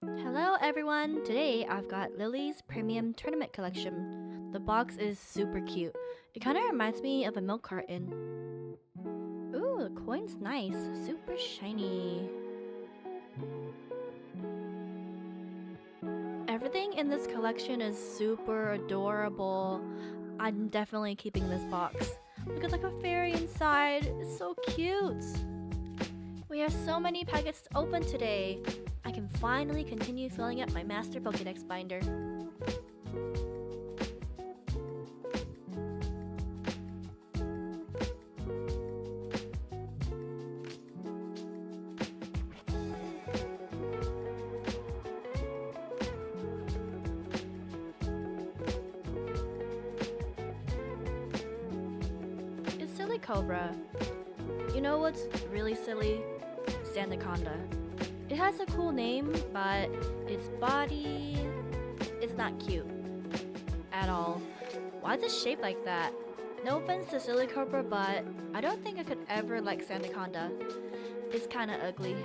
Hello everyone! Today I've got Lillie's Premium Tournament Collection. The box is super cute. It kind of reminds me of a milk carton. Ooh, the coin's nice. Super shiny. Everything in this collection is super adorable. I'm definitely keeping this box. Look at like a fairy inside. It's so cute. We have so many packets to open today. I can finally continue filling up my Master Pokédex binder. It's Silly Cobra. You know what's really silly? Sandaconda. It has a cool name, but its body is not cute at all. Why is it shaped like that? No offense to Silly Cobra, but I don't think I could ever like Sandaconda. It's kinda ugly.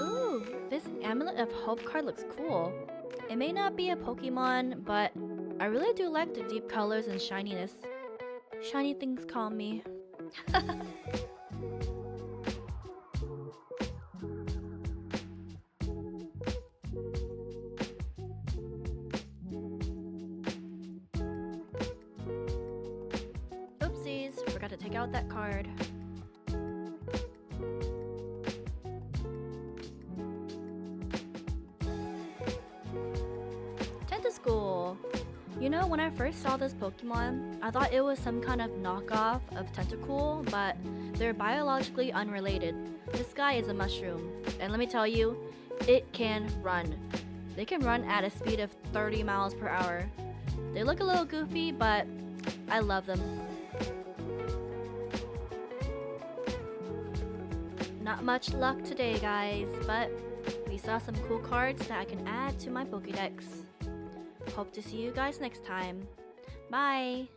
Ooh, this Amulet of Hope card looks cool. It may not be a Pokemon, but I really do like the deep colors and shininess. Shiny things calm me. Oopsies, forgot to take out that card. Tentacruel! You know, when I first saw this Pokemon, I thought it was some kind of knockoff of Tentacruel, but they're biologically unrelated. This guy is a mushroom, and let me tell you, it can run. They can run at a speed of 30 miles per hour. They look a little goofy, but I love them. Not much luck today, guys, but we saw some cool cards that I can add to my Pokédex. Hope to see you guys next time. Bye!